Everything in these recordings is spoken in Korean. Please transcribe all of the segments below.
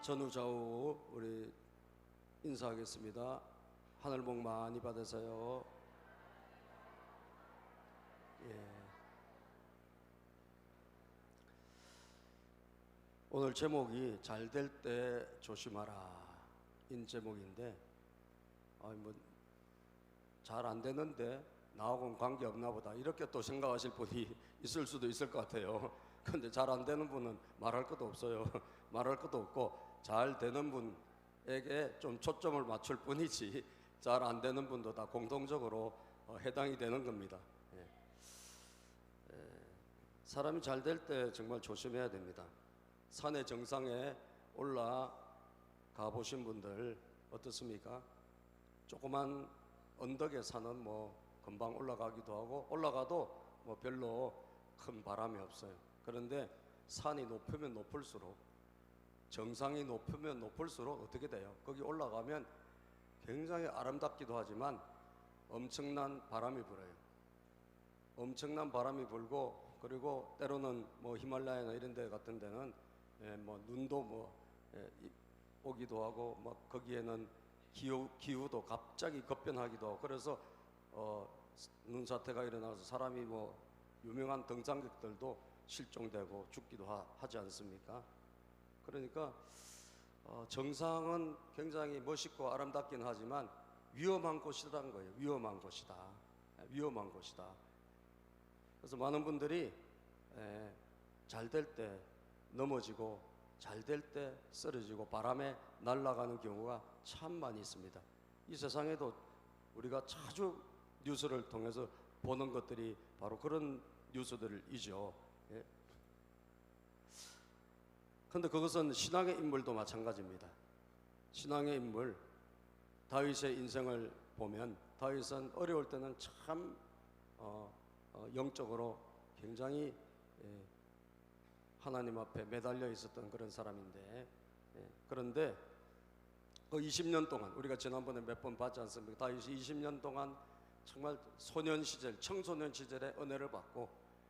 전후좌우 우리 인사하겠습니다. 하늘 복 많이 받으세요. 예. 오늘 제목이 잘 될 때 조심하라 인 제목인데, 잘 안 되는데 나하고는 관계 없나 보다 이렇게 또 생각하실 분이 있을 수도 있을 것 같아요. 근데 잘 안 되는 분은 말할 것도 없어요. 말할 것도 없고 잘 되는 분에게 좀 초점을 맞출 뿐이지 잘 안 되는 분도 다 공통적으로 해당이 되는 겁니다. 사람이 잘 될 때 정말 조심해야 됩니다. 산의 정상에 올라가 보신 분들 어떻습니까? 조그만 언덕에 산은 금방 올라가기도 하고 올라가도 별로 큰 바람이 없어요. 그런데 산이 높으면 높을수록, 정상이 높으면 높을수록 어떻게 돼요? 거기 올라가면 굉장히 아름답기도 하지만 엄청난 바람이 불어요. 엄청난 바람이 불고, 그리고 때로는 히말라야나 이런 데 같은 데는 눈도 오기도 하고, 거기에는 기후도 갑자기 급변하기도 하고, 그래서 눈사태가 일어나서 사람이 유명한 등산객들도 실종되고 죽기도 하지 않습니까? 그러니까 정상은 굉장히 멋있고 아름답긴 하지만 위험한 곳이라는 거예요. 위험한 곳이다. 위험한 곳이다. 그래서 많은 분들이 잘 될 때 넘어지고 잘 될 때 쓰러지고 바람에 날아가는 경우가 참 많이 있습니다. 이 세상에도 우리가 자주 뉴스를 통해서 보는 것들이 바로 그런 뉴스들이죠. 그런데 그것은 신앙의 인물도 마찬가지입니다. 신앙의 인물 다윗의 인생을 보면 다윗은 어려울 때는 참 영적으로 굉장히 하나님 앞에 매달려 있었던 그런 사람인데, 그런데 그 20년 동안 우리가 지난번에 몇 번 봤지 않습니까? 다윗이 20년 동안 정말 소년 시절, 청소년 시절에 은혜를 받고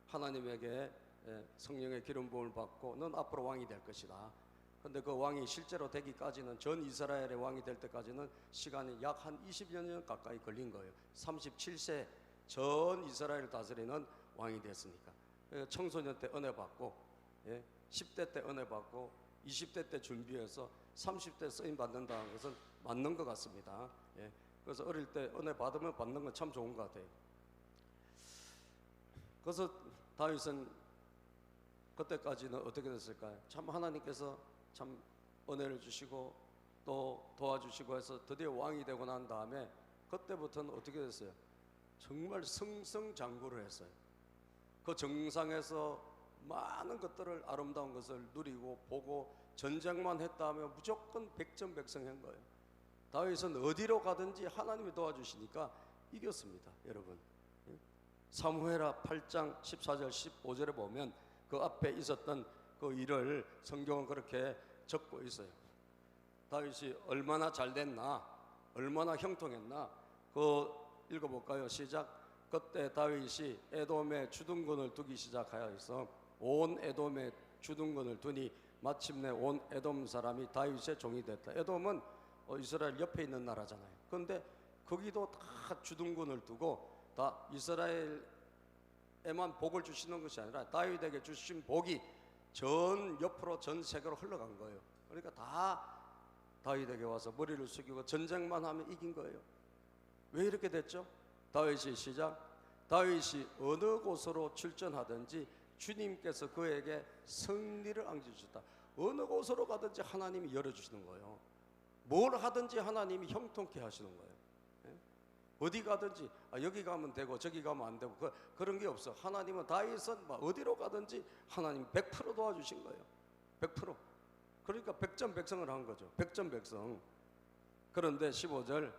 하나님에게 성령의 기름 부음을 받고 넌 앞으로 왕이 될 것이다. 그런데 그 왕이 실제로 되기까지는, 전 이스라엘의 왕이 될 때까지는 시간이 약 한 20여 년 가까이 걸린 거예요. 37세 전 이스라엘을 다스리는 왕이 됐으니까. 청소년 때 은혜 받고 10대 때 은혜 받고 20대 때 준비해서 30대 쓰임 받는다는 것은 맞는 것 같습니다. 그래서 어릴 때 은혜 받으면 받는 건 참 좋은 것 같아요. 그래서 다윗은 그때까지는 어떻게 됐을까요? 참 하나님께서 참 은혜를 주시고 또 도와주시고 해서 드디어 왕이 되고 난 다음에 그때부터는 어떻게 됐어요? 정말 승승장구를 했어요. 그 정상에서 많은 것들을, 아름다운 것을 누리고 보고 전쟁만 했다 하면 무조건 백전백승한 거예요. 다윗은 어디로 가든지 하나님이 도와주시니까 이겼습니다. 여러분, 사무엘하 8장 14절 15절에 보면 그 앞에 있었던 그 일을 성경은 그렇게 적고 있어요. 다윗이 얼마나 잘 됐나, 얼마나 형통했나, 그 읽어볼까요? 시작. 그때 다윗이 에돔에 주둔군을 두기 시작하여서 온 에돔에 주둔군을 두니 마침내 온 에돔 사람이 다윗의 종이 됐다. 에돔은 이스라엘 옆에 있는 나라잖아요. 그런데 거기도 다 주둔군을 두고 다 이스라엘에만 복을 주시는 것이 아니라 다윗에게 주신 복이 전 옆으로 전 세계로 흘러간 거예요. 그러니까 다 다윗에게 와서 머리를 숙이고 전쟁만 하면 이긴 거예요. 왜 이렇게 됐죠? 다윗이 시작. 다윗이 어느 곳으로 출전하든지 주님께서 그에게 승리를 안겨주셨다. 어느 곳으로 가든지 하나님이 열어주시는 거예요. 뭘 하든지 하나님이 형통케 하시는 거예요. 어디 가든지 여기 가면 되고 저기 가면 안 되고 그런 게 없어. 하나님은 다윗은 어디로 가든지 하나님 100% 도와주신 거예요. 100%. 그러니까 백전백승을 한 거죠. 백전백승. 그런데 15절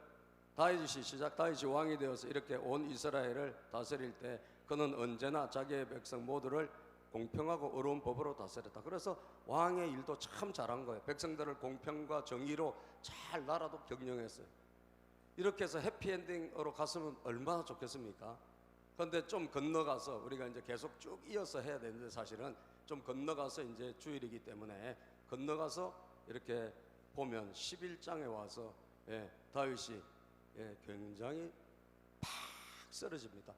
다윗이 시작. 다윗이 왕이 되어서 이렇게 온 이스라엘을 다스릴 때 그는 언제나 자기의 백성 모두를 공평하고 어려운 법으로 다스렸다. 그래서 왕의 일도 참 잘한 거예요. 백성들을 공평과 정의로 잘 나라도 경영했어요. 이렇게 해서 해피엔딩으로 갔으면 얼마나 좋겠습니까? 그런데 좀 건너가서 우리가 이제 계속 쭉 이어서 해야 되는데 사실은 좀 건너가서 이제 주일이기 때문에 건너가서 이렇게 보면 11장에 와서 다윗이 굉장히 팍 쓰러집니다.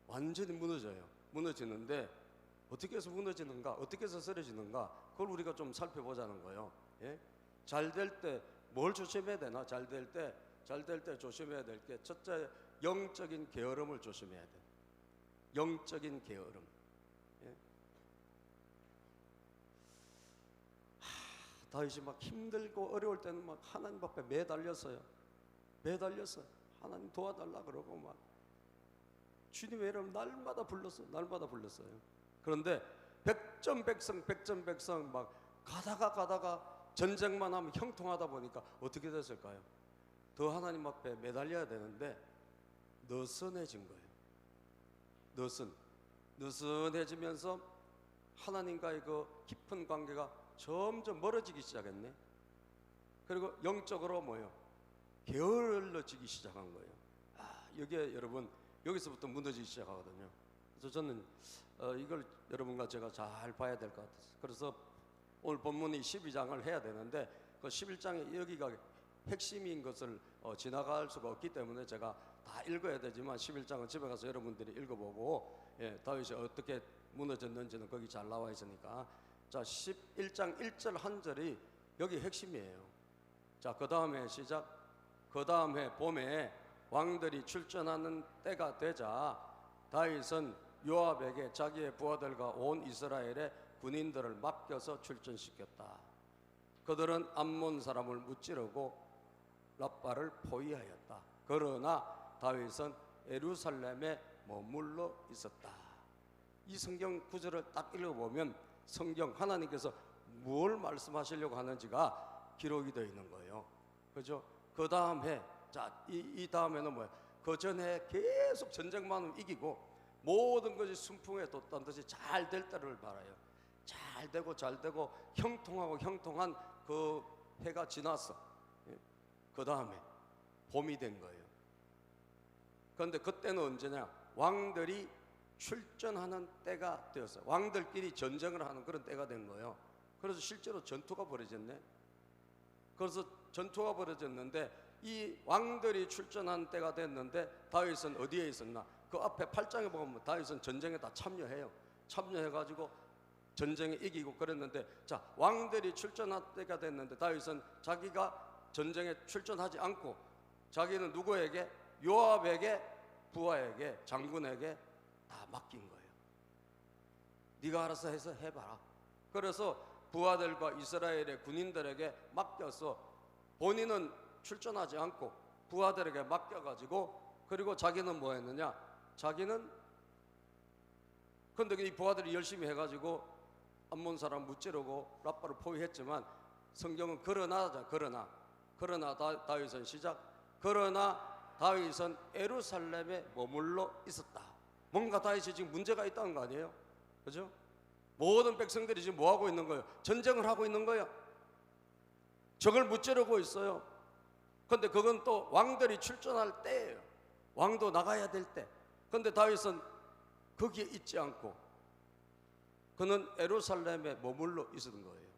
완전히 무너져요. 무너지는데 어떻게 해서 무너지는가, 어떻게 해서 쓰러지는가, 그걸 우리가 좀 살펴보자는 거예요. 잘 될 때 뭘 조심해야 되나? 잘 될 때 조심해야 될 게, 첫째, 영적인 게으름을 조심해야 돼. 영적인 게으름. 다윗이 막 힘들고 어려울 때는 막 하나님 앞에 매달렸어요. 하나님 도와달라 그러고 막 주님의 이름 날마다 불렀어요. 그런데 백전백성 막 가다가 전쟁만 하면 형통하다 보니까 어떻게 됐을까요? 더 하나님 앞에 매달려야 되는데 느슨해진 거예요. 느슨해지면서 하나님과의 그 깊은 관계가 점점 멀어지기 시작했네. 그리고 영적으로 게을러지기 시작한 거예요. 여기에 여러분, 여기서부터 무너지기 시작하거든요. 그래서 저는 이걸 여러분과 제가 잘 봐야 될 것 같아서, 그래서 오늘 본문이 12장을 해야 되는데 그 11장에 여기가 핵심인 것을 지나갈 수가 없기 때문에 제가 다 읽어야 되지만 11장은 집에 가서 여러분들이 읽어보고 다윗이 어떻게 무너졌는지는 거기 잘 나와 있으니까. 자, 11장 1절 한 절이 여기 핵심이에요. 자, 그 다음에 시작. 그 다음에 봄에 왕들이 출전하는 때가 되자 다윗은 요압에게 자기의 부하들과 온 이스라엘의 군인들을 맡겨서 출전시켰다. 그들은 암몬 사람을 무찌르고 랍바를 포위하였다. 그러나 다윗은 예루살렘에 머물러 있었다. 이 성경 구절을 딱 읽어보면 성경 하나님께서 뭘 말씀하시려고 하는지가 기록이 되어 있는 거예요. 그죠? 그 다음에, 자, 이 다음에는 뭐예요? 그 전에 계속 전쟁만 이기고 모든 것이 순풍에 돋던 듯이 잘 될 때를 바라요. 잘 되고 형통한 그 해가 지났어. 그 다음에 봄이 된 거예요. 그런데 그때는 언제냐? 왕들이 출전하는 때가 되었어요. 왕들끼리 전쟁을 하는 그런 때가 된 거예요. 그래서 실제로 전투가 벌어졌네. 그래서 전투가 벌어졌는데 이 왕들이 출전한 때가 됐는데 다윗은 어디에 있었나? 그 앞에 8장에 보면 다윗은 전쟁에 다 참여해가지고 전쟁에 이기고 그랬는데, 자, 왕들이 출전할 때가 됐는데 다윗은 자기가 전쟁에 출전하지 않고 자기는 누구에게? 요압에게, 부하에게, 장군에게 다 맡긴 거예요. 네가 알아서 해서 해봐라. 그래서 부하들과 이스라엘의 군인들에게 맡겨서 본인은 출전하지 않고 부하들에게 맡겨가지고, 그리고 자기는 뭐 했느냐? 근데 이 부하들이 열심히 해가지고 암몬 사람 무찌르고 랍바를 포위했지만 성경은 그러나 다윗은 시작. 그러나 다윗은 예루살렘에 머물러 있었다. 뭔가 다윗이 지금 문제가 있다는 거 아니에요? 그죠? 모든 백성들이 지금 뭐 하고 있는 거예요? 전쟁을 하고 있는 거예요. 적을 무찌르고 있어요. 근데 그건 또 왕들이 출전할 때예요. 왕도 나가야 될 때. 근데 다윗은 거기에 있지 않고 그는 예루살렘에 머물러 있었던 거예요.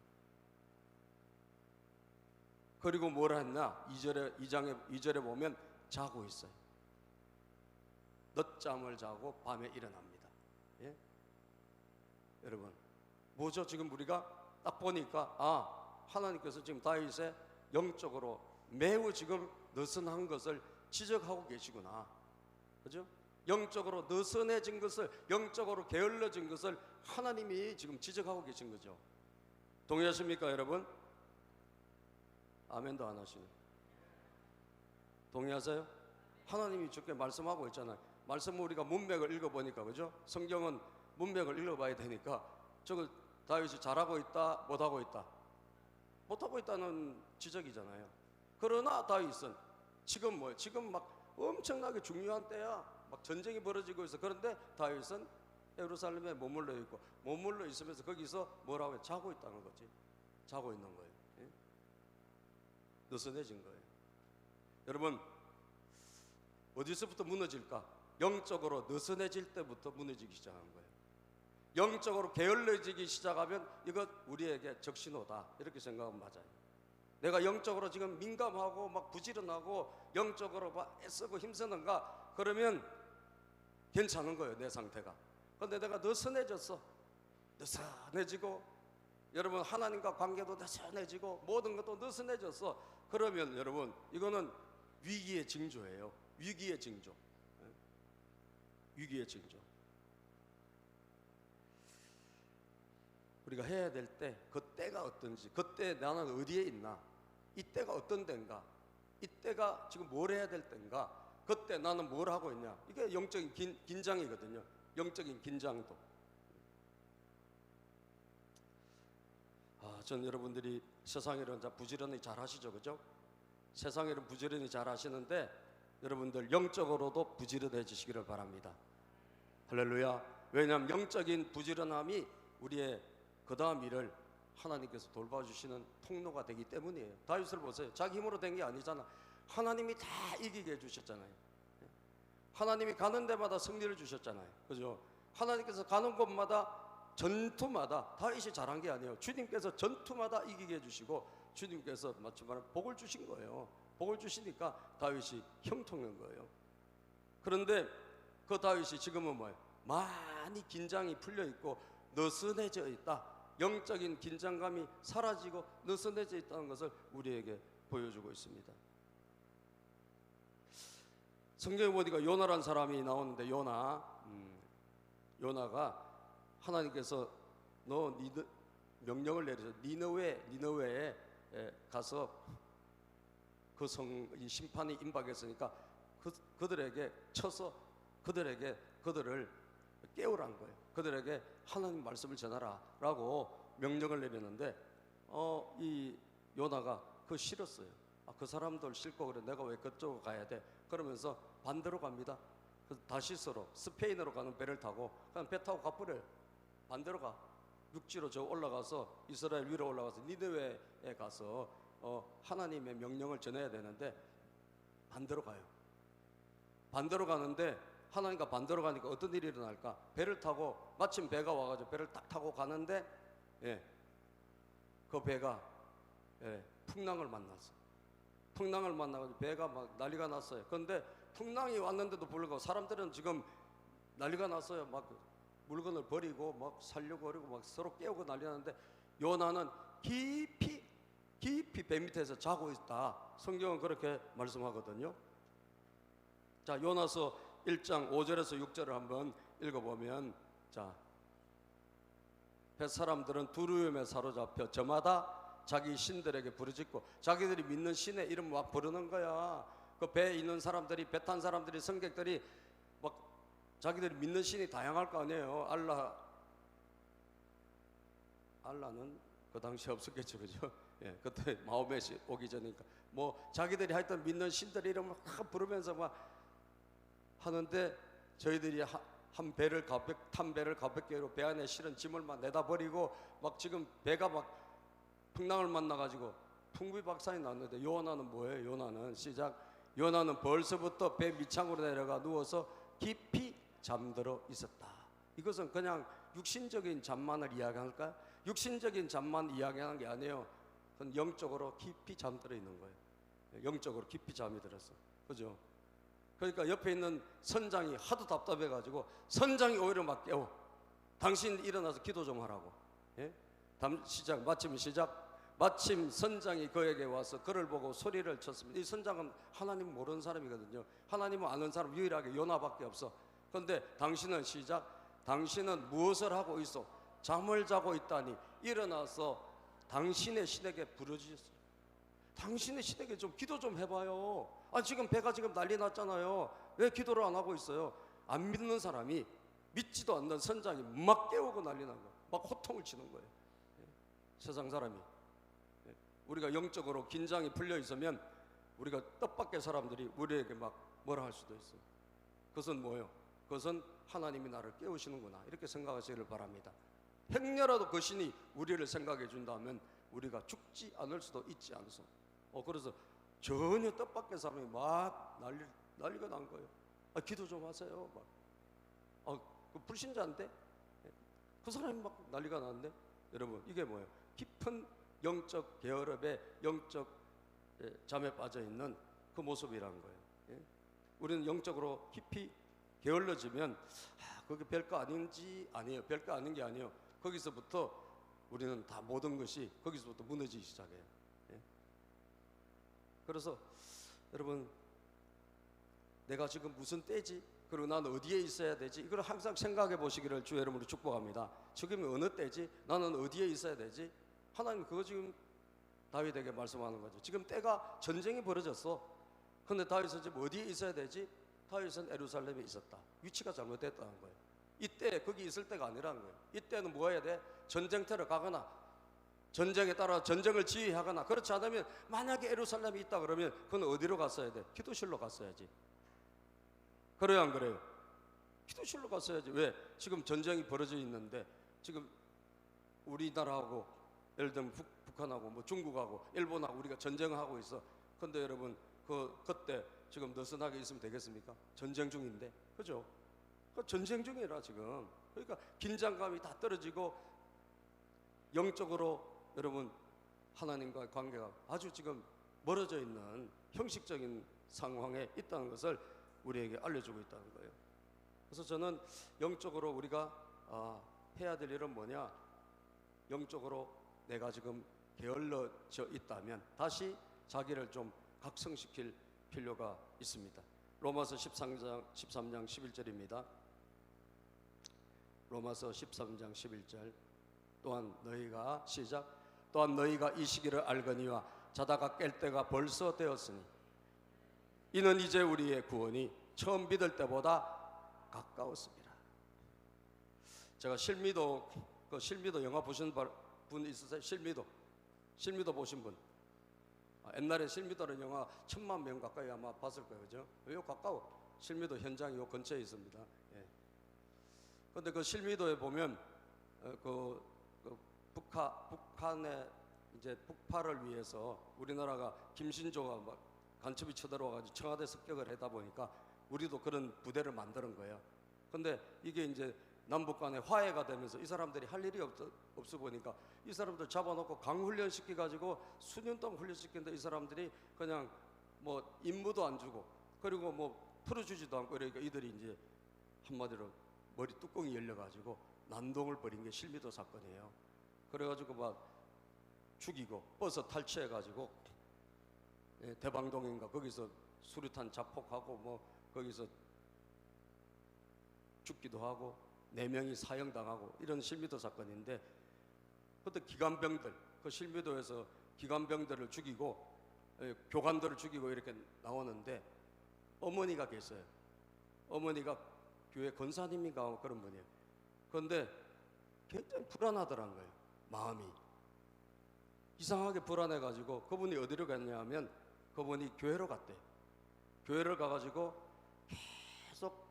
그리고 뭘 했나? 2절에 보면 자고 있어요. 늦잠을 자고 밤에 일어납니다. 예? 여러분, 뭐죠? 지금 우리가 딱 보니까 하나님께서 지금 다윗의 영적으로 매우 지금 느슨한 것을 지적하고 계시구나. 그죠? 영적으로 느슨해진 것을, 영적으로 게을러진 것을 하나님이 지금 지적하고 계신 거죠. 동의하십니까, 여러분? 아멘도 안 하시네. 동의하세요? 하나님이 저렇게 말씀하고 있잖아요. 말씀을 우리가 문맥을 읽어보니까, 그죠? 성경은 문맥을 읽어봐야 되니까 저거 다윗이 잘하고 있다, 못하고 있다? 못하고 있다는 지적이잖아요. 그러나 다윗은 지금 뭐예요? 지금 막 엄청나게 중요한 때야. 막 전쟁이 벌어지고 있어. 그런데 다윗은 예루살렘에 머물러 있고, 머물러 있으면서 거기서 뭐라고 해? 자고 있다는 거지. 자고 있는 거예요. 예? 느슨해진 거예요. 여러분, 어디서부터 무너질까? 영적으로 느슨해질 때부터 무너지기 시작한 거예요. 영적으로 게을러지기 시작하면 이것 우리에게 적신호다 이렇게 생각하면 맞아요. 내가 영적으로 지금 민감하고 막 부지런하고 영적으로 막 애쓰고 힘쓰는가 그러면 괜찮은 거예요, 내 상태가. 그런데 내가 느슨해졌어. 느슨해지고 여러분 하나님과 관계도 느슨해지고 모든 것도 느슨해졌어. 그러면 여러분 이거는 위기의 징조예요. 위기의 징조. 위기의 징조. 우리가 해야 될 때 그 때가 어떤지, 그때 나는 어디에 있나, 이때가 어떤 때인가, 이때가 지금 뭘 해야 될 때인가, 그때 나는 뭘 하고 있냐. 이게 영적인 긴장이거든요. 영적인 긴장도. 전 여러분들이 세상에는 부지런히 잘 하시죠, 그죠? 세상에는 부지런히 잘 하시는데 여러분들 영적으로도 부지런해지시기를 바랍니다. 할렐루야. 왜냐하면 영적인 부지런함이 우리의 그 다음 일을 하나님께서 돌봐주시는 통로가 되기 때문이에요. 다윗을 보세요. 자기 힘으로 된 게 아니잖아. 하나님이 다 이기게 해주셨잖아요. 하나님이 가는 데마다 승리를 주셨잖아요. 그죠? 하나님께서 가는 곳마다 전투마다 다윗이 잘한 게 아니에요. 주님께서 전투마다 이기게 해주시고 주님께서 마치 말하면 복을 주신 거예요. 복을 주시니까 다윗이 형통한 거예요. 그런데 그 다윗이 지금은 뭐예요? 많이 긴장이 풀려 있고 느슨해져 있다. 영적인 긴장감이 사라지고 느슨해져 있다는 것을 우리에게 보여주고 있습니다. 성경에 보니까 요나란 사람이 나오는데 요나가 하나님께서 너 명령을 내려서 니느웨에 가서 그 이 심판이 임박했으니까 그들에게 쳐서 그들을 깨우라는 거예요. 그들에게 하나님 말씀을 전하라 라고 명령을 내렸는데 이 요나가 그거 싫었어요. 그 사람들 싫고 그래 내가 왜 그쪽으로 가야 돼? 그러면서 반대로 갑니다. 다시스로 스페인으로 가는 배를 타고 그냥 배 타고 가버려요. 반대로 가. 육지로 저 올라가서 이스라엘 위로 올라가서 니느웨에 가서 하나님의 명령을 전해야 되는데 반대로 가요. 반대로 가는데 하나님과 반대로 가니까 어떤 일이 일어날까? 배를 타고 마침 배가 와가지고 배를 딱 타고 가는데 그 배가 풍랑을 만났어. 풍랑을 만나가지고 배가 막 난리가 났어요. 그런데 풍랑이 왔는데도 불구하고 사람들은 지금 난리가 났어요. 막 물건을 버리고 막 살려고 그러고 막 서로 깨우고 난리 나는데 요나는 깊이 배 밑에서 자고 있다. 성경은 그렇게 말씀하거든요. 자, 요나서 1장 5절에서 6절을 한번 읽어보면 자, 뱃사람들은 두려움에 사로잡혀 저마다 자기 신들에게 부르짖고 자기들이 믿는 신의 이름 막 부르는 거야. 그 배에 있는 사람들이, 배 탄 사람들이, 승객들이 막 자기들이 믿는 신이 다양할 거 아니에요. 알라는 그 당시에 없었겠죠, 그죠? 그때 마호멧이 오기 전이니까 뭐 자기들이 하여튼 믿는 신들 이름을 막 부르면서 막 하는데 저희들이 탄 배를 가볍게 하고 배 안에 실은 짐을 막 내다 버리고 막 지금 배가 막 풍랑을 만나가지고 풍비박산이 났는데 요나는 뭐예요? 요나는 시작. 요나는 벌써부터 배 밑창으로 내려가 누워서 깊이 잠들어 있었다. 이것은 그냥 육신적인 잠만을 이야기할까요? 육신적인 잠만 이야기하는 게 아니에요. 그건 영적으로 깊이 잠들어 있는 거예요. 영적으로 깊이 잠이 들었어. 그죠? 그러니까 옆에 있는 선장이 하도 답답해가지고 선장이 오히려 막 깨워. 당신 일어나서 기도 좀 하라고. 마침 선장이 그에게 와서 그를 보고 소리를 쳤습니다. 이 선장은 하나님 모르는 사람이거든요. 하나님을 아는 사람 유일하게 요나밖에 없어. 그런데 당신은 무엇을 하고 있어? 잠을 자고 있다니 일어나서 당신의 신에게 부르짖었어요. 당신의 신에게 좀 기도 좀 해봐요. 지금 배가 지금 난리 났잖아요. 왜 기도를 안 하고 있어요? 안 믿는 사람이, 믿지도 않는 선장이 막 깨우고 난리 난 거예요. 막 호통을 치는 거예요. 세상 사람이. 우리가 영적으로 긴장이 풀려 있으면 우리가 뜻밖의 사람들이 우리에게 막 뭐라 할 수도 있어요. 그것은 뭐예요? 그것은 하나님이 나를 깨우시는구나 이렇게 생각하시기를 바랍니다. 행여라도 그 신이 우리를 생각해 준다면 우리가 죽지 않을 수도 있지 않소. 그래서 전혀 뜻밖의 사람이 막 난리가 난 거예요. 기도 좀 하세요. 그 불신자인데 그 사람이 막 난리가 나는데, 여러분 이게 뭐예요? 깊은 영적 게으름에 영적 잠에 빠져 있는 그 모습이라는 거예요. 예? 우리는 영적으로 깊이 게을러지면 그게 별거 아닌지 아니에요. 별거 아닌 게 아니에요. 거기서부터 우리는 다 모든 것이 거기서부터 무너지기 시작해요. 예? 그래서 여러분, 내가 지금 무슨 때지? 그리고 나는 어디에 있어야 되지? 이걸 항상 생각해 보시기를 주 여러분으로 축복합니다. 지금이 어느 때지? 나는 어디에 있어야 되지? 하나님 그거 지금 다윗에게 말씀하는 거죠. 지금 때가 전쟁이 벌어졌어. 근데 다윗은 지금 어디에 있어야 되지? 다윗은 예루살렘에 있었다. 위치가 잘못됐다는 거예요. 이때 거기 있을 때가 아니라는 거예요. 이때는 뭐 해야 돼? 전쟁터를 가거나 전쟁에 따라 전쟁을 지휘하거나, 그렇지 않으면 만약에 예루살렘이 있다 그러면 그건 어디로 갔어야 돼? 기도실로 갔어야지. 그래요, 안 그래요? 기도실로 갔어야지. 왜? 지금 전쟁이 벌어져 있는데, 지금 우리나라하고 예를 들면 북한하고 뭐 중국하고 일본하고 우리가 전쟁하고 있어. 근데 여러분 그때 지금 느슨하게 있으면 되겠습니까? 전쟁 중인데, 그죠? 그 전쟁 중이라 지금. 그러니까 긴장감이 다 떨어지고 영적으로 여러분 하나님과의 관계가 아주 지금 멀어져 있는 형식적인 상황에 있다는 것을 우리에게 알려주고 있다는 거예요. 그래서 저는 영적으로 우리가 해야 될 일은 뭐냐? 영적으로 내가 지금 게을러져 있다면 다시 자기를 좀 각성시킬 필요가 있습니다. 로마서 13장 11절입니다. 로마서 13장 11절. 또한 너희가 시작. 또한 너희가 이 시기를 알거니와 자다가 깰 때가 벌써 되었으니 이는 이제 우리의 구원이 처음 믿을 때보다 가까웠습니다. 제가 실미도 영화 보신 분 있으세요? 실미도 보신 분? 옛날에 실미도라는 영화 1000만 명 가까이 아마 봤을 거예요, 그죠? 요 가까워. 실미도 현장이 요 근처에 있습니다. 예. 근데 그 실미도에 보면 북한의 이제 북파를 위해서 우리나라가 김신조가 막 간첩이 쳐들어와가지고 청와대 습격을 하다 보니까 우리도 그런 부대를 만드는 거예요. 근데 이게 이제 남북 간에 화해가 되면서 이 사람들이 할 일이 없어 보니까 이 사람들 잡아놓고 강훈련 시켜가지고 수년 동안 훈련시키는데 이 사람들이 그냥 뭐 임무도 안 주고 그리고 뭐 풀어주지도 않고 이러니까 이들이 이제 한마디로 머리 뚜껑이 열려가지고 난동을 벌인 게 실미도 사건이에요. 그래가지고 막 죽이고 버스 탈취해가지고 대방동인가 거기서 수류탄 자폭하고 뭐 거기서 죽기도 하고 4명이 사형당하고 이런 실미도 사건인데, 그때 기관병들, 그 실미도에서 기관병들을 죽이고 교관들을 죽이고 이렇게 나오는데 어머니가 계세요. 어머니가 교회 권사님인가 그런 분이에요. 그런데 굉장히 불안하더란 거예요. 마음이 이상하게 불안해가지고 그분이 어디로 갔냐 하면 그분이 교회로 갔대요. 교회를 가가지고 계속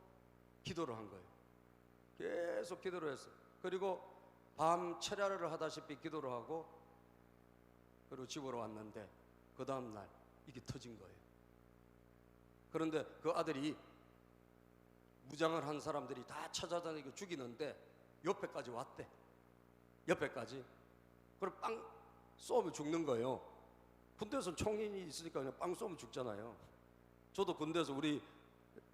기도를 한 거예요. 계속 기도를 했어요. 그리고 밤 철야를 하다시피 기도를 하고 그리고 집으로 왔는데 그 다음날 이게 터진 거예요. 그런데 그 아들이 무장을 한 사람들이 다 찾아다니고 죽이는데 옆에까지 왔대. 옆에까지. 그리고 빵 쏘면 죽는 거예요. 군대에서 총이 있으니까 그냥 빵 쏘면 죽잖아요. 저도 군대에서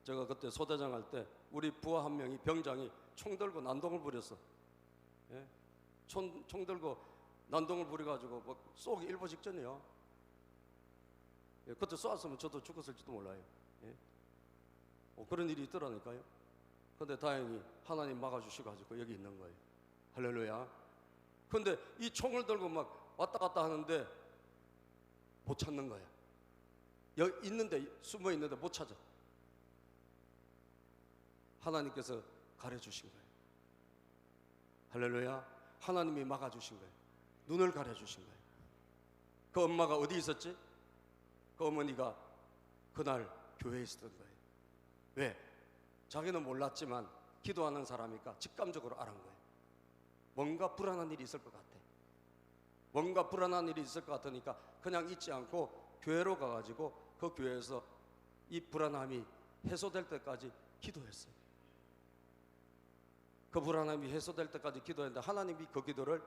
제가 그때 소대장 할 때 우리 부하 한 명이 병장이 총 들고 난동을 부렸어. 예? 총 들고 난동을 부려가지고 뭐 쏘기 일보 직전이요. 예, 그때 쏘았으면 저도 죽었을지도 몰라요. 예? 그런 일이 있더라니까요. 근데 다행히 하나님 막아주셔가지고 여기 있는 거예요. 할렐루야. 근데 이 총을 들고 막 왔다 갔다 하는데 못 찾는 거야. 여기 있는데, 숨어 있는데 못 찾아. 하나님께서 가려주신 거예요. 할렐루야. 하나님이 막아주신 거예요. 눈을 가려주신 거예요. 그 엄마가 어디 있었지? 그 어머니가 그날 교회에 있었던 거예요. 왜? 자기는 몰랐지만 기도하는 사람이니까 직감적으로 알은 거예요. 뭔가 불안한 일이 있을 것 같아. 뭔가 불안한 일이 있을 것 같으니까 그냥 있지 않고 교회로 가가지고 그 교회에서 이 불안함이 해소될 때까지 기도했어요. 그 그 불안함이 해소될 때까지 기도했는데 하나님이 그 기도를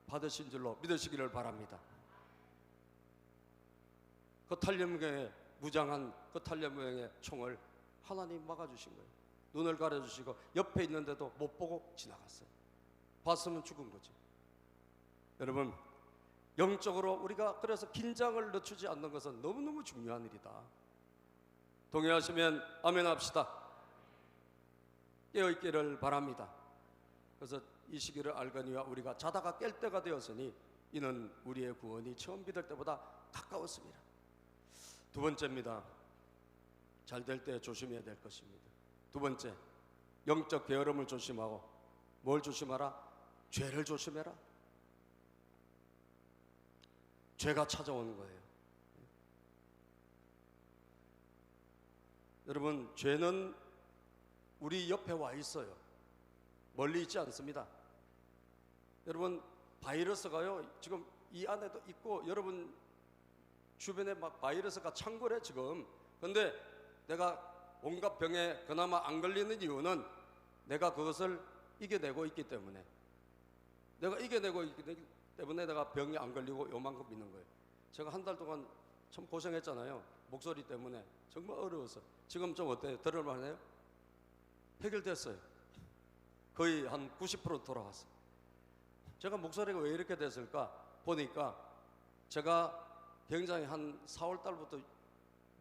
받으신 줄로 믿으시기를 바랍니다. 그 탈염병에 무장한 그 탈염병의 총을 하나님 막아주신 거예요. 눈을 가려주시고 옆에 있는데도 못 보고 지나갔어요. 봤으면 죽은 거지. 여러분, 영적으로 우리가 그래서 긴장을 늦추지 않는 것은 너무너무 중요한 일이다. 동의하시면 아멘 합시다. 깨어있기를 바랍니다. 그래서 이 시기를 알거니와 우리가 자다가 깰 때가 되었으니 이는 우리의 구원이 처음 믿을 때보다 가까웠습니다. 두 번째입니다. 잘 될 때 조심해야 될 것입니다. 두 번째, 영적 게으름을 조심하고 뭘 조심하라? 죄를 조심해라. 죄가 찾아오는 거예요. 여러분, 죄는 우리 옆에 와 있어요. 멀리 있지 않습니다. 여러분, 바이러스가요 지금 이 안에도 있고 여러분 주변에 막 바이러스가 창궐해 지금. 근데 내가 온갖 병에 그나마 안 걸리는 이유는 내가 그것을 이겨내고 있기 때문에, 내가 이겨내고 있기 때문에 내가 병이 안 걸리고 요만큼 있는 거예요. 제가 한 달 동안 참 고생했잖아요. 목소리 때문에 정말 어려워서. 지금 좀 어때요? 들을만해요? 해결됐어요. 거의 한 90% 돌아왔어요. 제가 목소리가 왜 이렇게 됐을까 보니까 제가 굉장히 한 4월 달부터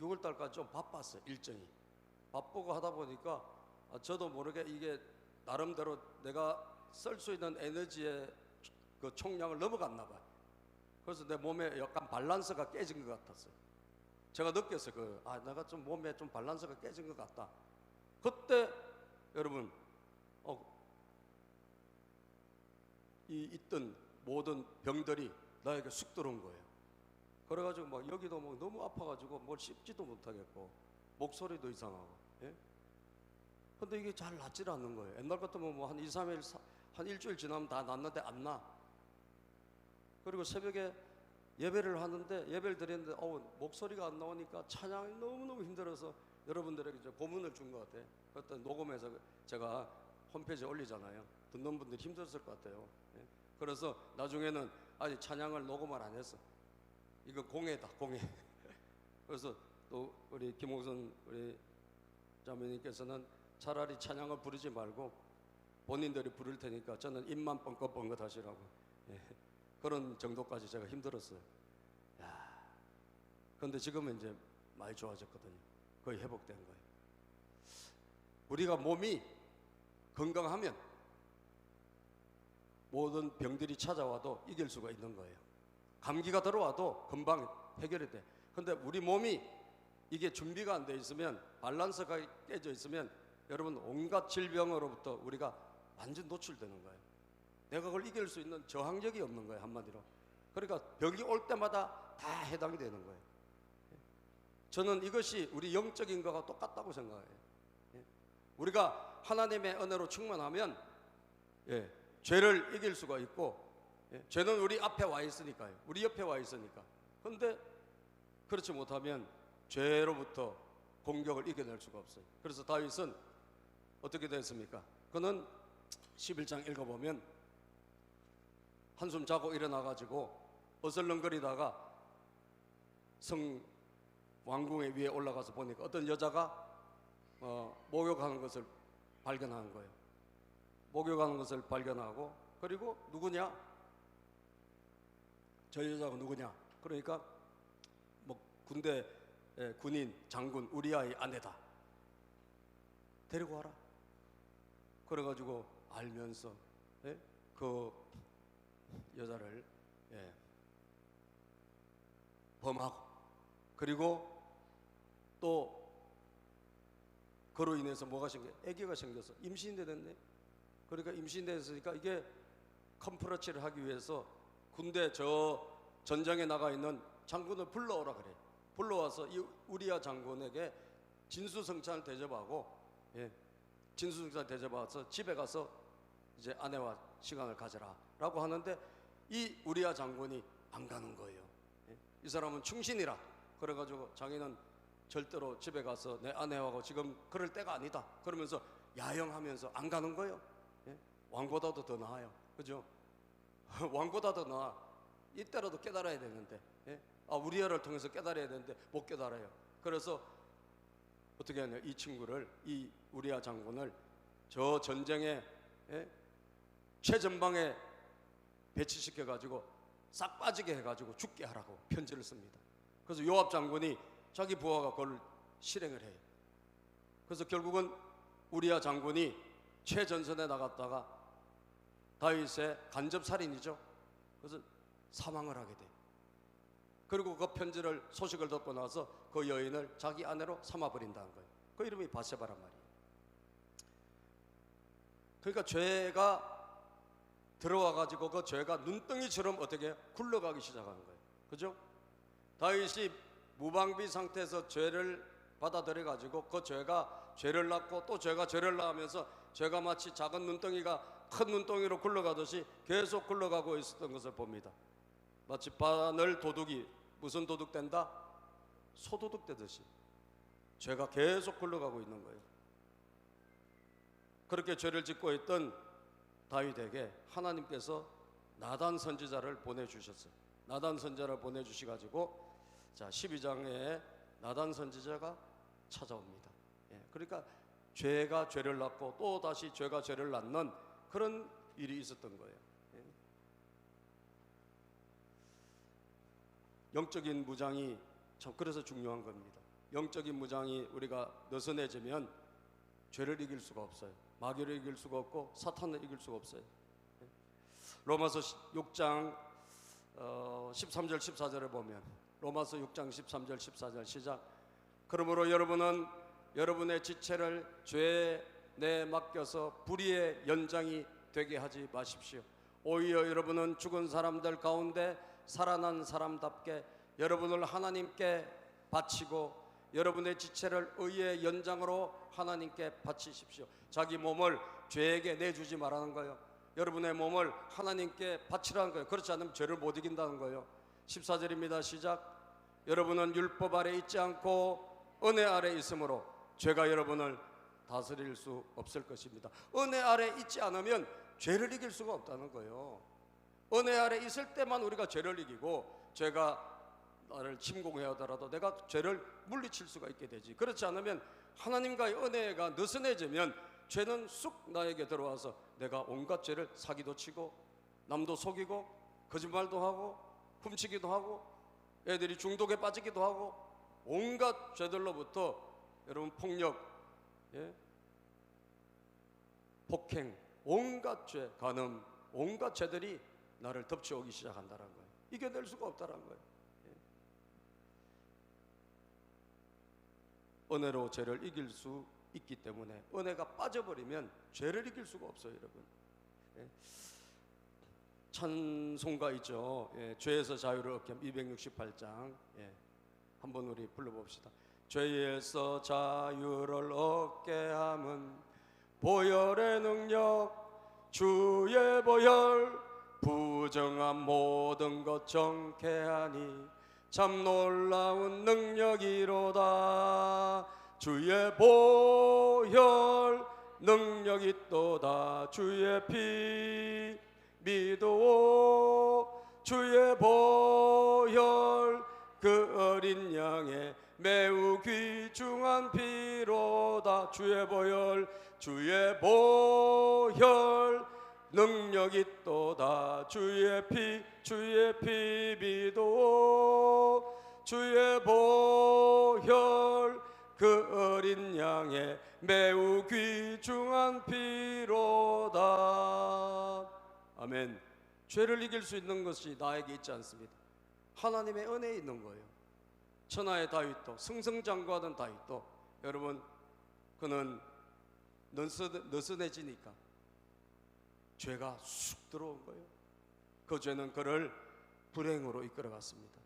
6월 달까지 좀 바빴어요. 일정이 바쁘고 하다 보니까 저도 모르게 이게 나름대로 내가 쓸 수 있는 에너지의 그 총량을 넘어갔나 봐요. 그래서 내 몸에 약간 밸런스가 깨진 것 같았어요. 제가 느꼈어요. 내가 좀 몸에 좀 밸런스가 깨진 것 같다. 그때 여러분 이 있던 모든 병들이 나에게 쑥 들어온 거예요. 그래가지고 막 여기도 막 너무 아파가지고 뭘 씹지도 못하겠고 목소리도 이상하고. 예? 근데 이게 잘 낫질 않는 거예요. 옛날 같으면 뭐 한 2, 3일 한 일주일 지나면 다 낫는데 안 나. 그리고 새벽에 예배를 하는데 예배를 드리는데 목소리가 안 나오니까 찬양이 너무너무 힘들어서 여러분들에게 이제 고문을 준 것 같아요. 그때 녹음해서 제가 홈페이지에 올리잖아요. 듣는 분들이 힘들었을 것 같아요. 예? 그래서 나중에는 아직 찬양을 녹음을 안 했어. 이거 공예다, 공예. 그래서 또 우리 김홍선 우리 자매님께서는 차라리 찬양을 부르지 말고 본인들이 부를 테니까 저는 입만 뻥긋뻥긋 하시라고. 예. 그런 정도까지 제가 힘들었어요. 그런데 지금은 이제 많이 좋아졌거든요. 거의 회복된 거예요. 우리가 몸이 건강하면 모든 병들이 찾아와도 이길 수가 있는 거예요. 감기가 들어와도 금방 해결이 돼. 근데 우리 몸이 이게 준비가 안 돼 있으면, 밸런스가 깨져 있으면 여러분 온갖 질병으로부터 우리가 완전 노출되는 거예요. 내가 그걸 이길 수 있는 저항력이 없는 거예요, 한마디로. 그러니까 병이 올 때마다 다 해당이 되는 거예요. 저는 이것이 우리 영적인 거가 똑같다고 생각해요. 우리가 하나님의 은혜로 충만하면 죄를 이길 수가 있고, 죄는 우리 앞에 와 있으니까요. 우리 옆에 와 있으니까. 그런데 그렇지 못하면 죄로부터 공격을 이겨낼 수가 없어요. 그래서 다윗은 어떻게 됐습니까? 그는 11장 읽어보면 한숨 자고 일어나가지고 어슬렁거리다가 성 왕궁의 위에 올라가서 보니까 어떤 여자가 목욕하는 것을 발견하는 거예요. 목욕하는 것을 발견하고, 그리고 누구냐? 저 여자가 누구냐? 그러니까 뭐 군대 군인 장군 우리아의 아내다. 데리고 와라. 그래가지고 알면서 그 여자를 범하고, 그리고 또 그로 인해서 뭐가 생겨? 아기가 생겨서 임신이 됐네. 그러니까 임신됐으니까 이게 컴프러치를 하기 위해서 군대 저 전장에 나가 있는 장군을 불러오라 그래. 불러와서 이 우리아 장군에게 진수성찬을 대접하고, 진수성찬을 대접해서 집에 가서 이제 아내와 시간을 가져라라고 하는데 이 우리아 장군이 안 가는 거예요. 이 사람은 충신이라. 그래가지고 자기는 절대로 집에 가서 내 아내하고 지금 그럴 때가 아니다. 그러면서 야영하면서 안 가는 거예요. 왕보다도 더 나아요. 그죠? 왕보다 더 나아. 이때라도 깨달아야 되는데, 예? 우리아를 통해서 깨달아야 되는데 못 깨달아요. 그래서 어떻게 하냐, 이 친구를, 이 우리아 장군을 저 전쟁에, 예? 최전방에 배치시켜 가지고 싹 빠지게 해 가지고 죽게 하라고 편지를 씁니다. 그래서 요압 장군이 자기 부하가 그걸 실행을 해요. 그래서 결국은 우리아 장군이 최전선에 나갔다가 다윗의 간접살인이죠. 그래서 사망을 하게 돼요. 그리고 그 편지를, 소식을 듣고 나서 그 여인을 자기 아내로 삼아버린다는 거예요. 그 이름이 바세바란 말이에요. 그러니까 죄가 들어와 가지고 그 죄가 눈덩이처럼 어떻게 해요? 굴러가기 시작하는 거예요. 그죠? 다윗이 무방비 상태에서 죄를 받아들여 가지고 그 죄가 죄를 낳고 또 죄가 죄를 낳으면서 죄가 마치 작은 눈덩이가 큰 눈덩이로 굴러가듯이 계속 굴러가고 있었던 것을 봅니다. 마치 바늘 도둑이 무슨 도둑 된다? 소도둑 되듯이 죄가 계속 굴러가고 있는 거예요. 그렇게 죄를 짓고 있던 다윗에게 하나님께서 나단 선지자를 보내주셨어요. 나단 선지자를 보내주시가지고 자 12장에 나단 선지자가 찾아옵니다. 예, 그러니까 죄가 죄를 낳고 또 다시 죄가 죄를 낳는 그런 일이 있었던 거예요. 예. 영적인 무장이 참 그래서 중요한 겁니다. 영적인 무장이 우리가 느슨해지면 죄를 이길 수가 없어요. 마귀를 이길 수가 없고 사탄을 이길 수가 없어요. 예. 로마서 6장 13절 14절을 보면 로마서 6장 13절 14절 시작. 그러므로 여러분은 여러분의 지체를 죄에 내 맡겨서 불의의 연장이 되게 하지 마십시오. 오히려 여러분은 죽은 사람들 가운데 살아난 사람답게 여러분을 하나님께 바치고 여러분의 지체를 의의 연장으로 하나님께 바치십시오. 자기 몸을 죄에게 내주지 말라는 거예요. 여러분의 몸을 하나님께 바치라는 거예요. 그렇지 않으면 죄를 못 이긴다는 거예요. 14절입니다. 시작. 여러분은 율법 아래 있지 않고 은혜 아래 있으므로 죄가 여러분을 다스릴 수 없을 것입니다. 은혜 아래 있지 않으면 죄를 이길 수가 없다는 거예요. 은혜 아래 있을 때만 우리가 죄를 이기고 죄가 나를 침공해 하더라도 내가 죄를 물리칠 수가 있게 되지. 그렇지 않으면 하나님과의 은혜가 느슨해지면 죄는 쑥 나에게 들어와서 내가 온갖 죄를 사기도 치고 남도 속이고 거짓말도 하고 훔치기도 하고 애들이 중독에 빠지기도 하고 온갖 죄들로부터 여러분 폭력, 예? 폭행, 온갖 죄, 간음, 온갖 죄들이 나를 덮쳐오기 시작한다는 거예요. 이겨낼 수가 없다는 거예요. 예. 은혜로 죄를 이길 수 있기 때문에 은혜가 빠져버리면 죄를 이길 수가 없어요, 여러분. 예. 찬송가 있죠. 예. 죄에서 자유를 얻게 함 268장. 예. 한번 우리 불러봅시다. 죄에서 자유를 얻게 함은 보혈의 능력 주의 보혈 부정한 모든 것 정케하니 참 놀라운 능력이로다. 주의 보혈 능력이 있도다. 주의 피 믿어 주의 보혈 그 어린 양의 매우 귀중한 피로다. 주의 보혈 주의 보혈 능력 있도다. 주의 피 믿어 주의 보혈 그 어린 양의 매우 귀중한 피로다. 아멘. 죄를 이길 수 있는 것이 나에게 있지 않습니다. 하나님의 은혜에 있는 거예요. 천하의 다윗도 승승장구하던 다윗도 여러분 그는 느슨해지니까 죄가 쑥 들어온 거예요. 그 죄는 그를 불행으로 이끌어갔습니다.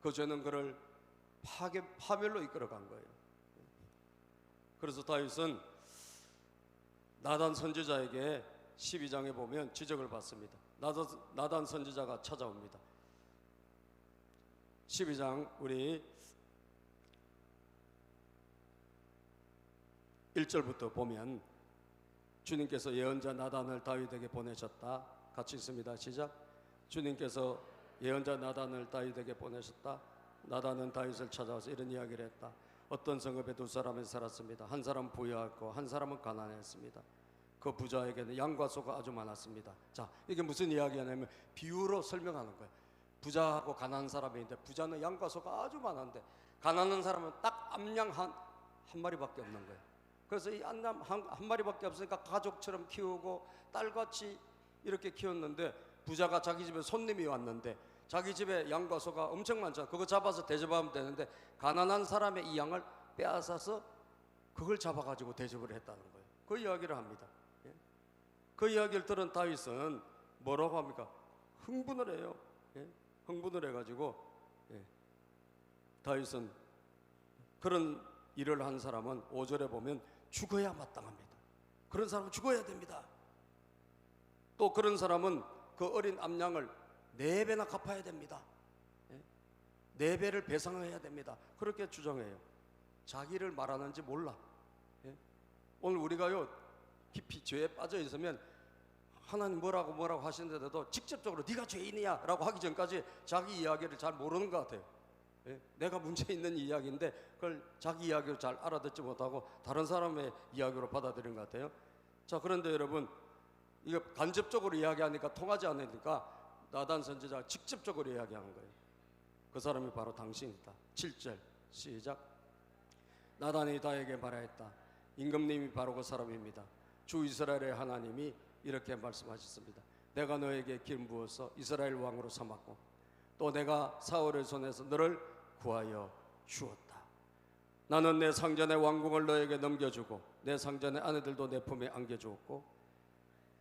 그 죄는 그를 파멸로 이끌어간 거예요. 그래서 다윗은 나단 선지자에게 12장에 보면 지적을 받습니다. 나단 선지자가 찾아옵니다. 12장 우리 1절부터 보면 주님께서 예언자 나단을 다윗에게 보내셨다. 같이 있습니다. 시작. 주님께서 예언자 나단을 다윗에게 보내셨다. 나단은 다윗을 찾아와서 이런 이야기를 했다. 어떤 성읍에 두 사람이 살았습니다. 한 사람은 부유하고 한 사람은 가난했습니다. 그 부자에게는 양과 소가 아주 많았습니다. 자, 이게 무슨 이야기냐면 비유로 설명하는 거예요. 부자하고 가난한 사람이 있는데 부자는 양과 소가 아주 많은데 가난한 사람은 딱 암양 한 마리밖에 없는 거예요. 그래서 이 암양 한 마리밖에 없으니까 가족처럼 키우고 딸같이 이렇게 키웠는데 부자가 자기 집에 손님이 왔는데 자기 집에 양과 소가 엄청 많잖아. 그거 잡아서 대접하면 되는데 가난한 사람의 이 양을 빼앗아서 그걸 잡아가지고 대접을 했다는 거예요. 그 이야기를 합니다. 예? 그 이야기를 들은 다윗은 뭐라고 합니까? 흥분을 해요. 예? 흥분을 해가지고 다윗은 그런 일을 한 사람은 5절에 보면 죽어야 마땅합니다. 그런 사람은 죽어야 됩니다. 또 그런 사람은 그 어린 암양을 4배나 갚아야 됩니다. 4배를 배상해야 됩니다. 그렇게 주장해요. 자기를 말하는지 몰라. 오늘 우리가요 깊이 죄에 빠져 있으면 하나님 뭐라고 하시는데도 직접적으로 네가 죄인이야 라고 하기 전까지 자기 이야기를 잘 모르는 것 같아요. 내가 문제 있는 이야기인데 그걸 자기 이야기로 잘 알아듣지 못하고 다른 사람의 이야기로 받아들이는 것 같아요. 자, 그런데 여러분 이거 간접적으로 이야기하니까 통하지 않으니까 나단 선지자가 직접적으로 이야기하는 거예요. 그 사람이 바로 당신이다. 7절 시작. 나단이 다에게 말하였다. 임금님이 바로 그 사람입니다. 주 이스라엘의 하나님이 이렇게 말씀하셨습니다. 내가 너에게 기름 부어서 이스라엘 왕으로 삼았고 또 내가 사울의 손에서 너를 구하여 주었다. 나는 내 상전의 왕궁을 너에게 넘겨주고 내 상전의 아내들도 내 품에 안겨주었고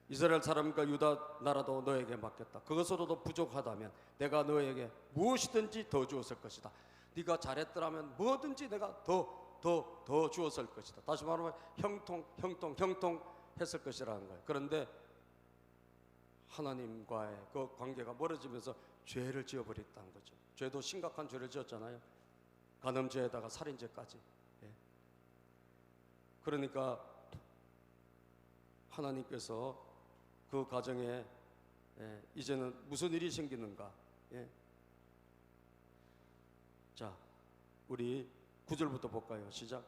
이스라엘 사람과 유다 나라도 너에게 맡겼다. 그것으로도 부족하다면 내가 너에게 무엇이든지 더 주었을 것이다. 네가 잘했더라면 뭐든지 내가 더 주었을 것이다. 다시 말하면 형통 했을 것이라는 거예요. 그런데 하나님과의 그 관계가 멀어지면서 죄를 지어버렸다는 거죠. 죄도 심각한 죄를 지었잖아요. 간음죄에다가 살인죄까지. 그러니까 하나님께서 그 가정에 이제는 무슨 일이 생기는가. 자, 우리 9절부터 볼까요? 시작.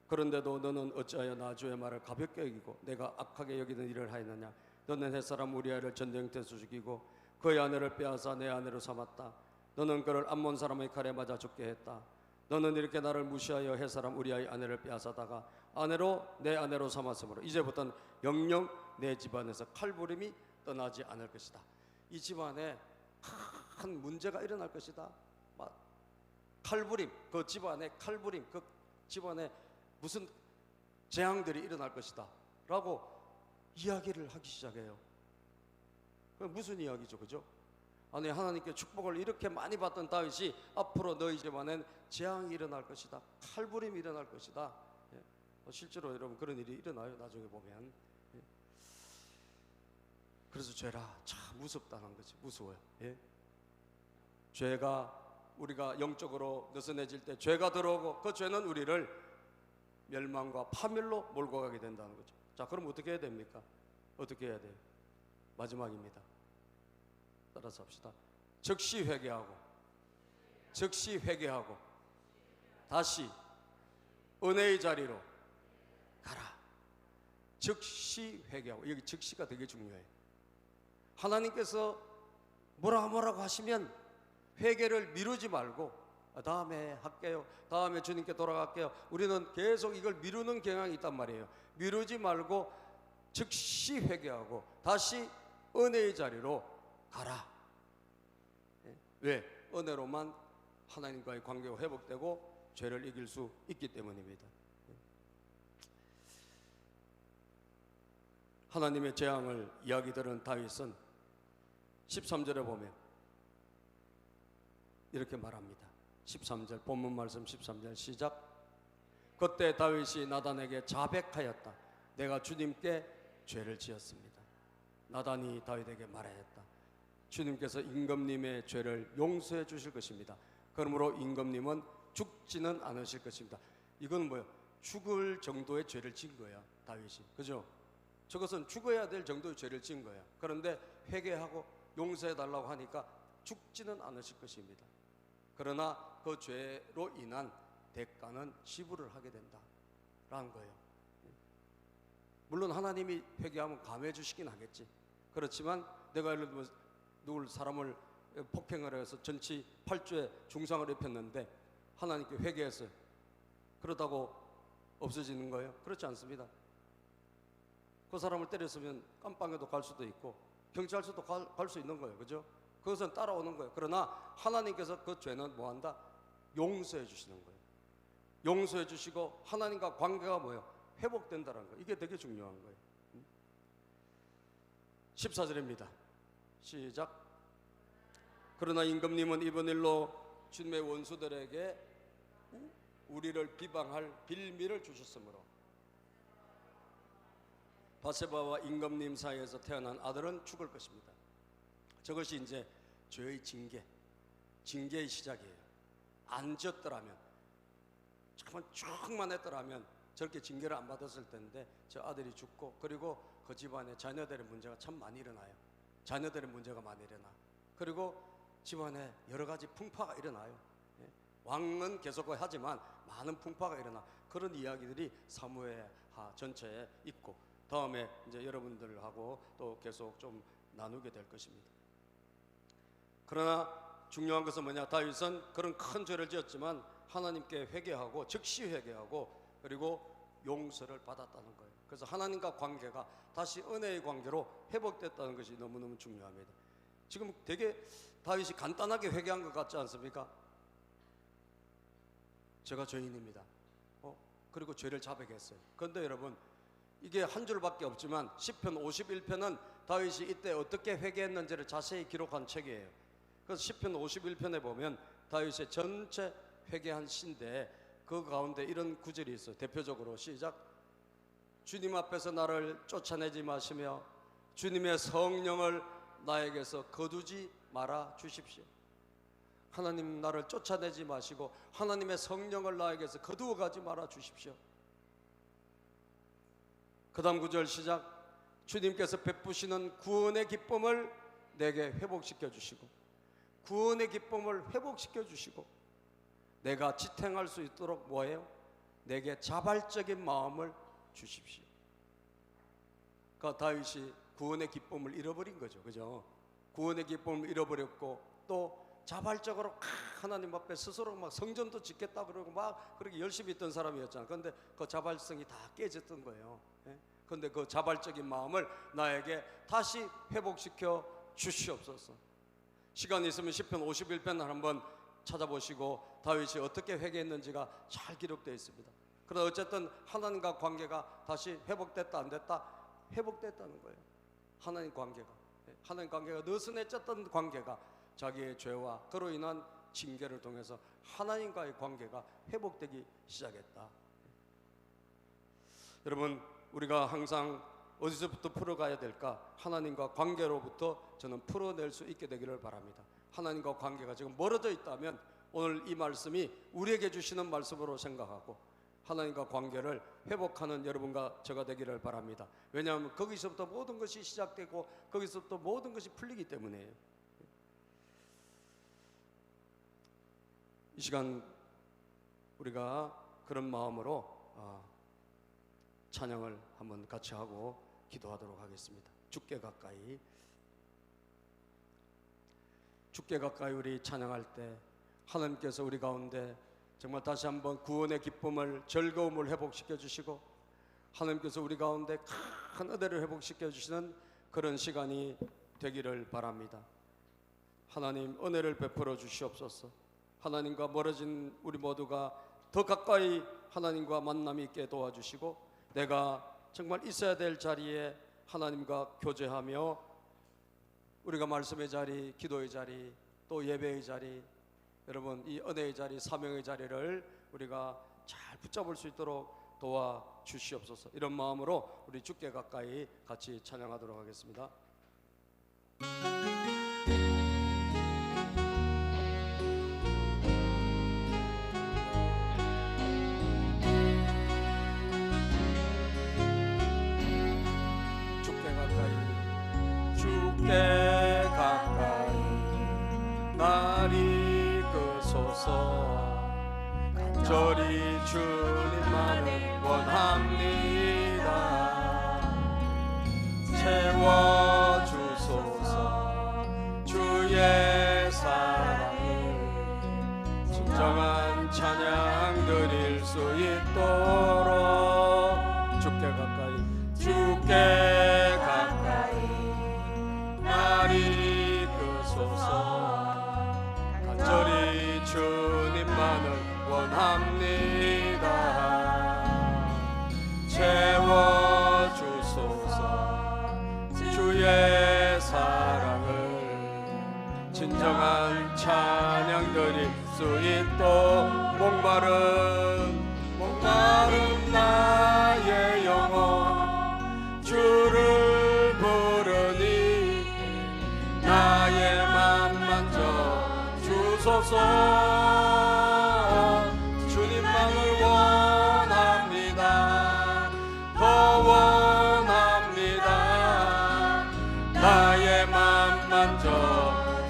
그런데도 너는 어찌하여 나 주의 말을 가볍게 여기고 내가 악하게 여기는 일을 하였느냐. 너는 햇사람 우리아를 전쟁터에서 죽이고 그의 아내를 빼앗아 내 아내로 삼았다. 너는 그를 암몬 사람의 칼에 맞아 죽게 했다. 너는 이렇게 나를 무시하여 햇사람 우리아의 아내를 빼앗아다가 내 아내로 삼았으므로 이제부터는 영영 내 집안에서 칼부림이 떠나지 않을 것이다. 이 집안에 큰 문제가 일어날 것이다. 칼부림, 그 집안에 칼부림, 그 집안에 무슨 재앙들이 일어날 것이다 라고 이야기를 하기 시작해요. 무슨 이야기죠, 그죠? 아니, 하나님께 축복을 이렇게 많이 받던 다윗이 앞으로 너희 집안엔 재앙이 일어날 것이다, 칼부림이 일어날 것이다. 실제로 여러분 그런 일이 일어나요, 나중에 보면. 그래서 죄라 참 무섭다는 거지. 무서워요. 죄가 우리가 영적으로 느슨해질 때 죄가 들어오고 그 죄는 우리를 멸망과 파멸로 몰고 가게 된다는 거죠. 자, 그럼 어떻게 해야 됩니까? 어떻게 해야 돼요? 마지막입니다. 따라서 합시다. 즉시 회개하고 다시 은혜의 자리로 가라. 즉시 회개하고. 여기 즉시가 되게 중요해요. 하나님께서 뭐라고 하시면 회개를 미루지 말고 다음에 할게요, 다음에 주님께 돌아갈게요. 우리는 계속 이걸 미루는 경향이 있단 말이에요. 미루지 말고 즉시 회개하고 다시 은혜의 자리로 가라. 왜? 은혜로만 하나님과의 관계가 회복되고 죄를 이길 수 있기 때문입니다. 하나님의 재앙을 이야기 들은 다윗은 13절에 보면 이렇게 말합니다. 13절 본문 말씀 13절 시작. 그때 다윗이 나단에게 자백하였다. 내가 주님께 죄를 지었습니다. 나단이 다윗에게 말하였다. 주님께서 임금님의 죄를 용서해 주실 것입니다. 그러므로 임금님은 죽지는 않으실 것입니다. 이건 뭐예요? 죽을 정도의 죄를 지은 거야, 다윗이. 그죠? 저것은 죽어야 될 정도의 죄를 지은 거예요. 그런데 회개하고 용서해 달라고 하니까 죽지는 않으실 것입니다. 그러나 그 죄로 인한 대가는 지불을 하게 된다라는 거예요. 물론 하나님이 회개하면 감해 주시긴 하겠지. 그렇지만 내가 예를 들면 누굴 사람을 폭행을 해서 전치 8주에 중상을 입혔는데 하나님께 회개했어요. 그러다고 없어지는 거예요? 그렇지 않습니다. 그 사람을 때렸으면 깜빵에도 갈 수도 있고 경찰서도 갈 수 있는 거예요. 그죠? 그것은 따라오는 거예요. 그러나 하나님께서 그 죄는 뭐한다? 용서해 주시는 거예요. 용서해 주시고 하나님과 관계가 뭐예요? 회복된다는 거예요. 이게 되게 중요한 거예요. 14절입니다. 시작. 그러나 임금님은 이번 일로 주님의 원수들에게 우리를 비방할 빌미를 주셨으므로 바세바와 임금님 사이에서 태어난 아들은 죽을 것입니다. 저것이 이제 죄의 징계의 시작이에요. 안 지었더라면, 잠깐 쭉만 했더라면 저렇게 징계를 안 받았을 텐데 저 아들이 죽고, 그리고 그 집안에 자녀들의 문제가 참 많이 일어나요. 자녀들의 문제가 많이 일어나. 그리고 집안에 여러 가지 풍파가 일어나요. 왕은 계속 하지만 많은 풍파가 일어나. 그런 이야기들이 사무엘하 전체에 있고, 다음에 이제 여러분들하고 또 계속 좀 나누게 될 것입니다. 그러나 중요한 것은 뭐냐? 다윗은 그런 큰 죄를 지었지만 하나님께 회개하고, 즉시 회개하고, 그리고 용서를 받았다는 거예요. 그래서 하나님과 관계가 다시 은혜의 관계로 회복됐다는 것이 너무너무 중요합니다. 지금 되게 다윗이 간단하게 회개한 것 같지 않습니까? 제가 죄인입니다. 그리고 죄를 자백했어요. 그런데 여러분, 이게 한 줄밖에 없지만 시편 51편은 다윗이 이때 어떻게 회개했는지를 자세히 기록한 책이에요. 그래서 시편 51편에 보면 다윗의 전체 회개한 시인데 그 가운데 이런 구절이 있어요. 대표적으로 시작. 주님 앞에서 나를 쫓아내지 마시며 주님의 성령을 나에게서 거두지 말아 주십시오. 하나님 나를 쫓아내지 마시고 하나님의 성령을 나에게서 거두어 가지 말아 주십시오. 그 다음 구절 시작. 주님께서 베푸시는 구원의 기쁨을 내게 회복시켜 주시고, 구원의 기쁨을 회복시켜 주시고, 내가 지탱할 수 있도록 뭐예요? 내게 자발적인 마음을 주십시오. 그러니까 다윗이 구원의 기쁨을 잃어버린 거죠. 그죠? 구원의 기쁨을 잃어버렸고, 또 자발적으로 하나님 앞에 스스로 막 성전도 짓겠다 그러고 막 그렇게 열심히 있던 사람이었잖아요. 그런데 그 자발성이 다 깨졌던 거예요. 그런데 그 자발적인 마음을 나에게 다시 회복시켜 주시옵소서. 시간 있으면 시편 51편을 한번 찾아보시고 다윗이 어떻게 회개했는지가 잘 기록되어 있습니다. 그러나 어쨌든 하나님과 관계가 다시 회복됐다 안 됐다? 회복됐다는 거예요. 하나님 관계가 느슨해졌던 관계가 자기의 죄와 그로 인한 징계를 통해서 하나님과의 관계가 회복되기 시작했다. 여러분, 우리가 항상 어디서부터 풀어가야 될까? 하나님과 관계로부터 저는 풀어낼 수 있게 되기를 바랍니다. 하나님과 관계가 지금 멀어져 있다면 오늘 이 말씀이 우리에게 주시는 말씀으로 생각하고 하나님과 관계를 회복하는 여러분과 저가 되기를 바랍니다. 왜냐하면 거기서부터 모든 것이 시작되고 거기서부터 모든 것이 풀리기 때문이에요. 이 시간 우리가 그런 마음으로 찬양을 한번 같이 하고 기도하도록 하겠습니다. 주께 가까이 우리 찬양할 때 하나님께서 우리 가운데 정말 다시 한번 구원의 기쁨을, 즐거움을 회복시켜 주시고 하나님께서 우리 가운데 큰 은혜를 회복시켜 주시는 그런 시간이 되기를 바랍니다. 하나님 은혜를 베풀어 주시옵소서. 하나님과 멀어진 우리 모두가 더 가까이 하나님과 만남이 있게 도와주시고 내가 정말 있어야 될 자리에 하나님과 교제하며 우리가 말씀의 자리, 기도의 자리, 또 예배의 자리, 여러분 이 은혜의 자리, 사명의 자리를 우리가 잘 붙잡을 수 있도록 도와주시옵소서. 이런 마음으로 우리 주께 가까이 같이 찬양하도록 하겠습니다. 간절히 주님만을 원합니다. 채워주소서 주의 사랑을 진정한 찬양 드릴 수 있도록 주께 가까이 날 이끄소서. 간절히 주님만을 원합니다. 채워주소서 주의 사랑을 진정한 찬양 드릴 수 있도록. 목마른 나의 영혼 주를 부르니 나의 맘 만져 주소서. 주님만을 원합니다. 더 원합니다. 나의 맘 만져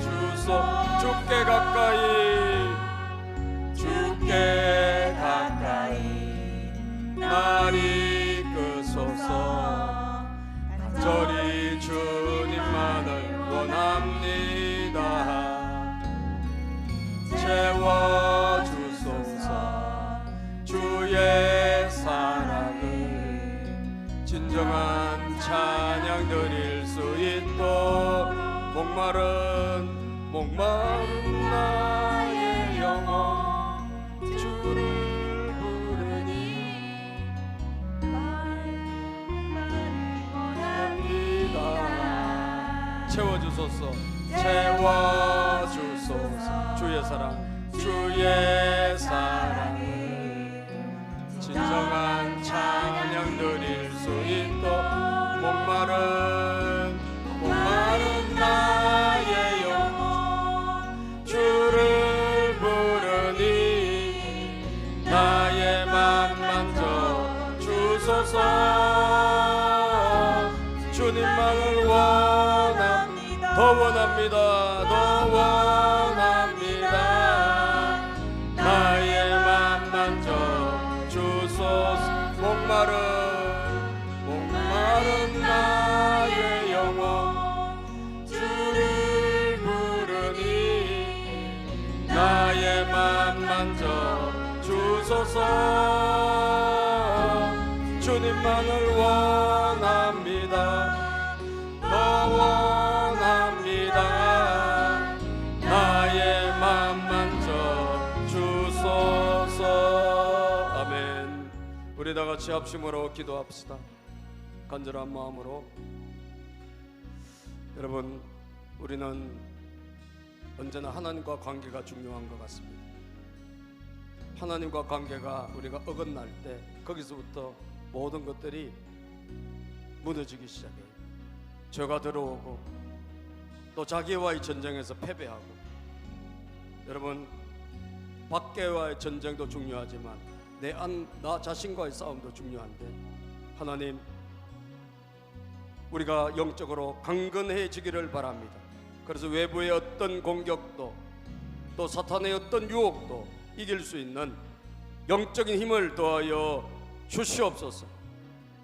주소. 주께 가까이 날 이끄소서. 간절히 주님만을 원합니다. 채워주소서 주의 사랑을 진정한 찬양 드릴 수 있도록. 목마른 나의 영혼 주를 부르니 원합니다. 채워주소서 주의 사랑을 진정한 찬양 드릴 수 있도록. 목마른 나의 영혼 주를 부르니 나의 맘 만져 주소서. 주님만을 원합니다. 더 원합니다. 나의 맘 만져 주소서. 목마른 나의 영혼 주를 부르니 나의 맘 만져 주소서. 주님만을 원합니다. 더 원합니다. 나의 맘 만져 주소서. 아멘. 우리 다 같이 합심으로 기도합시다. 간절한 마음으로. 여러분, 우리는 언제나 하나님과 관계가 중요한 것 같습니다. 하나님과 관계가 우리가 어긋날 때 거기서부터 모든 것들이 무너지기 시작해요. 죄가 들어오고 또 자기와의 전쟁에서 패배하고. 여러분, 밖에와의 전쟁도 중요하지만 나 자신과의 싸움도 중요한데, 하나님, 우리가 영적으로 강건해지기를 바랍니다. 그래서 외부의 어떤 공격도 또 사탄의 어떤 유혹도 이길 수 있는 영적인 힘을 더하여 주시옵소서.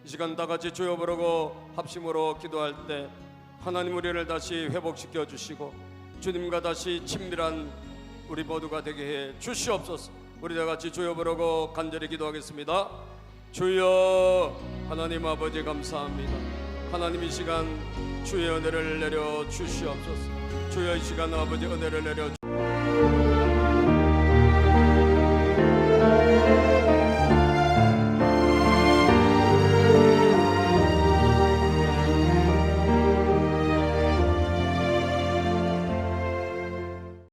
이 시간 다 같이 주여 부르고 합심으로 기도할 때 하나님 우리를 다시 회복시켜 주시고 주님과 다시 친밀한 우리 모두가 되게 해 주시옵소서. 우리 다 같이 주여 부르고 간절히 기도하겠습니다. 주여, 하나님 아버지 감사합니다. 하나님, 이 시간 주의 은혜를 내려 주시옵소서. 주여, 이 시간 아버지 은혜를 내려